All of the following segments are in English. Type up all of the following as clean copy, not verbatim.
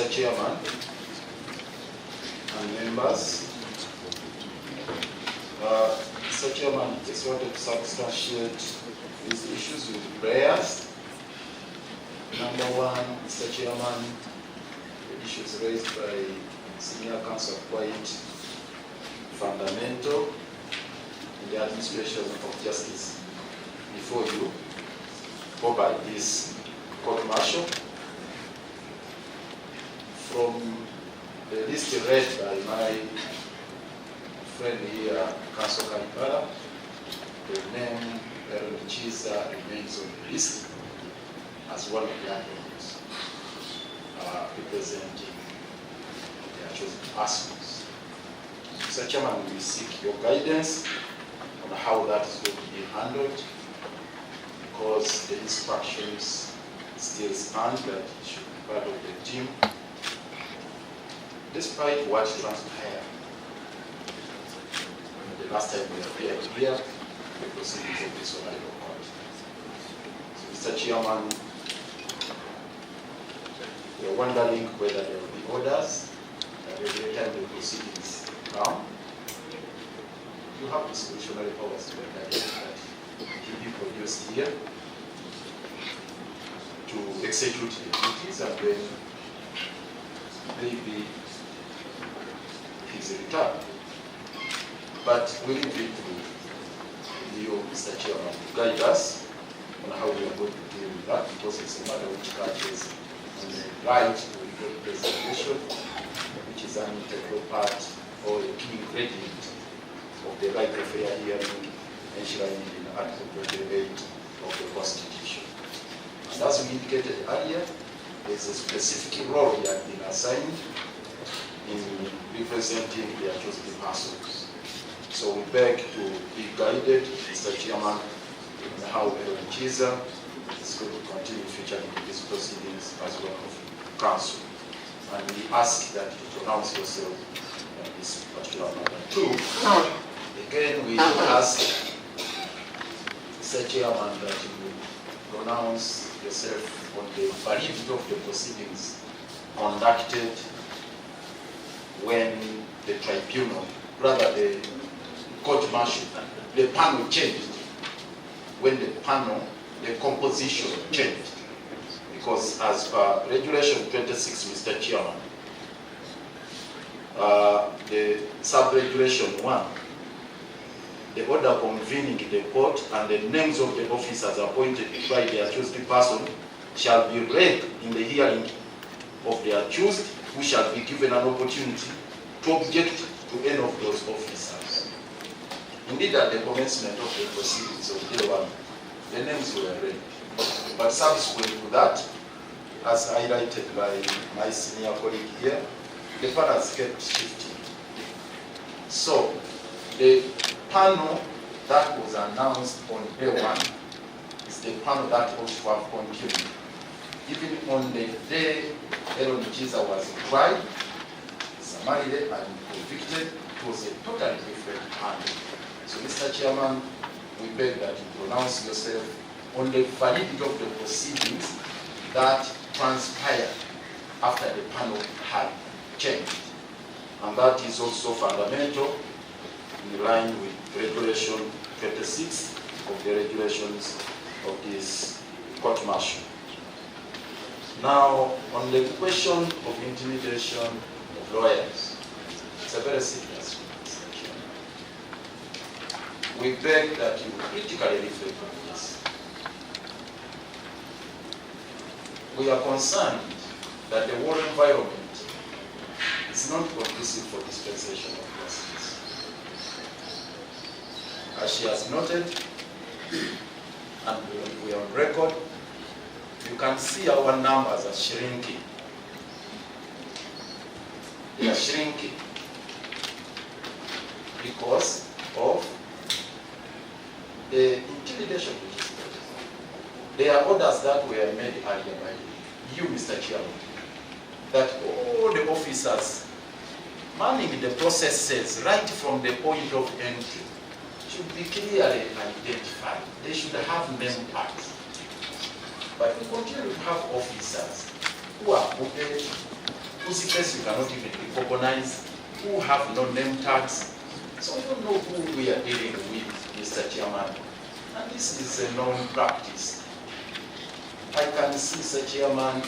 Mr. Chairman and members, Mr. Chairman, just wanted to substantiate these issues with prayers. Number one, Mr. Chairman, the issues raised by Senior Counsel are quite fundamental in the administration of justice before you, or by this court martial. From the list read by my friend here, Counsel Kalipala, the name Eron Kiiza remains on the list as one of the applicants representing their chosen persons. Mr. Chairman, we seek your guidance on how that is going to be handled, because the instructions still stand that it should be part of the team, despite what transpired the last time we appeared here, the proceedings of this honorable court. So, Mr. Chairman, we are wondering whether there will be orders that every time the proceedings come, you have discretionary powers to make that he be produced here to execute the duties, and then maybe his return. But we leave it to you, Mr. Chairman, to guide us on how we are going to deal with that, because it's a matter which touches on the right to representation, which is an integral part or a key ingredient of the right of fair hearing enshrined in Article 28 of the Constitution. And as we indicated earlier, there's a specific role he has been assigned in representing their chosen persons. So we beg to be guided, Mr. Chairman, in how Eron Kiiza is going to continue featuring in these proceedings as well of counsel. And we ask that you pronounce yourself on this particular matter. Two, again, we ask, Mr. Chairman, that you pronounce yourself on the validity of the proceedings conducted when the tribunal, rather the court martial, the panel changed. When the panel, the composition changed. Because as per Regulation 26, Mr. Chairman, the sub-regulation 1, the order convening the court and the names of the officers appointed by the accused person shall be read in the hearing of the accused, who shall be given an opportunity to object to any of those officers. Indeed, at the commencement of the proceedings of day one, the names were read. But subsequent to that, as highlighted by my senior colleague here, the panels kept shifting. So, the panel that was announced on day one is the panel that ought to have continued. Even on the day Eron Kiiza was tried, summarily and convicted, it was a totally different panel. So, Mr. Chairman, we beg that you pronounce yourself on the validity of the proceedings that transpired after the panel had changed. And that is also fundamental in line with Regulation 26 of the regulations of this court martial. Now, on the question of intimidation of lawyers, it's a very serious one. We beg that you critically reflect on this. We are concerned that the war environment is not conducive for dispensation of justice. As she has noted, and we are on record, you can see our numbers are shrinking. They are shrinking because of the intimidation which is there. There are orders that were made earlier by you, Mr. Chairman, that all the officers manning the processes right from the point of entry should be clearly identified. They should have name tags. But we continue to have officers who are put whose face you cannot even recognize, who have no name tags. So we don't know who we are dealing with, Mr. Chairman. And this is a known practice. I can see, Mr. Chairman,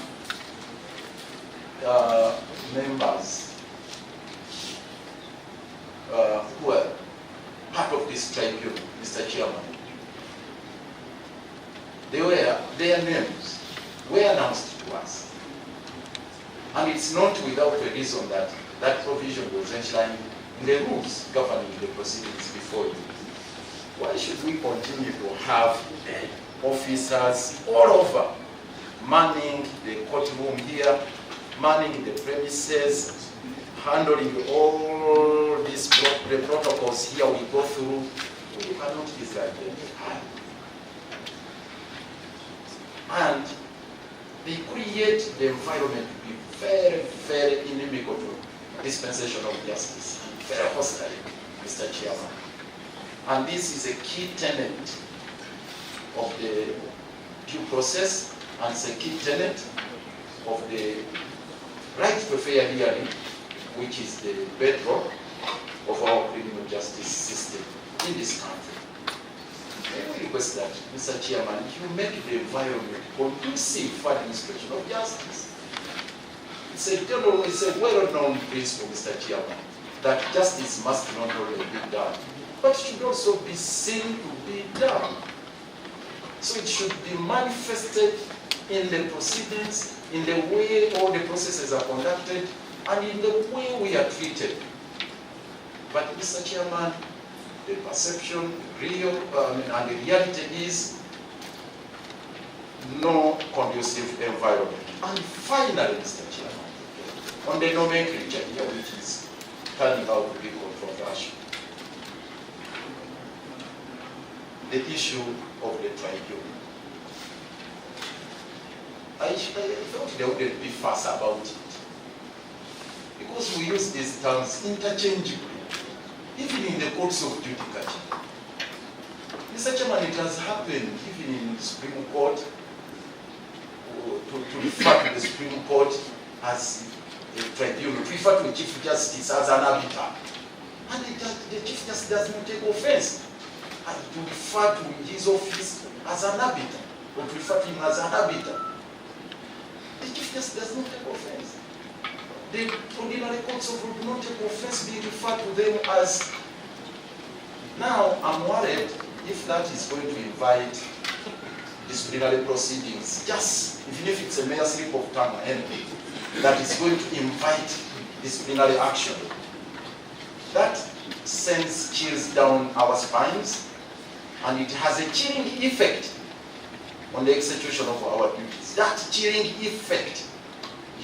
members who are part of this tribunal, Mr. Chairman. Their names were announced to us. And it's not without a reason that that provision was enshrined in the rules governing the proceedings before you. Why should we continue to have officers all over manning the courtroom here, manning the premises, handling all these the protocols here we go through? We cannot decide them. And they create the environment to be very, very inimical to dispensation of justice, very hostile, Mr. Chairman. And this is a key tenet of the due process, and it's a key tenet of the right to fair hearing, which is the bedrock of our criminal justice system in this country. I request that, Mr. Chairman, you make the environment conducive for administration of justice. It's a well-known principle, Mr. Chairman, that justice must not only be done, but should also be seen to be done. So it should be manifested in the proceedings, in the way all the processes are conducted, and in the way we are treated. But, Mr. Chairman, the perception, and the reality is no conducive environment. And finally, Mr. Chairman, on the nomenclature here, which is turning out to be controversial, the issue of the tribunal. I thought there wouldn't be fuss about it, because we use these terms interchangeably, even in the courts of judicature. Mr. Chairman, it has happened even in the Supreme Court, to refer to the Supreme Court as a tribunal, to refer to the Chief Justice as an arbiter. And the Chief Justice does not take offense. And to refer to his office as an arbiter, or to refer to him as an arbiter, the Chief Justice does not take offense. The ordinary courts of law do not take offense being referred to them as. Now, I'm worried if that is going to invite disciplinary proceedings, just even if it's a mere slip of tongue or anything, that is going to invite disciplinary action. That sends chills down our spines, and it has a chilling effect on the execution of our duties. That chilling effect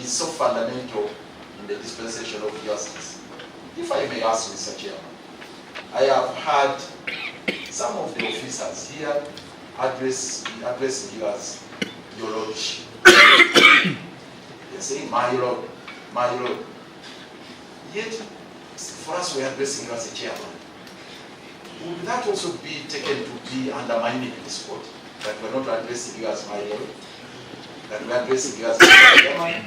is so fundamental in the dispensation of justice. If I may ask, Mr. Chairman, I have heard some of the officers here addressing you as your lordship. They're saying, my lord, my lord. Yet, for us, we're addressing you as a chairman. Would that also be taken to be undermining this court? That we're not addressing you as my lord? That we're addressing you as a chairman?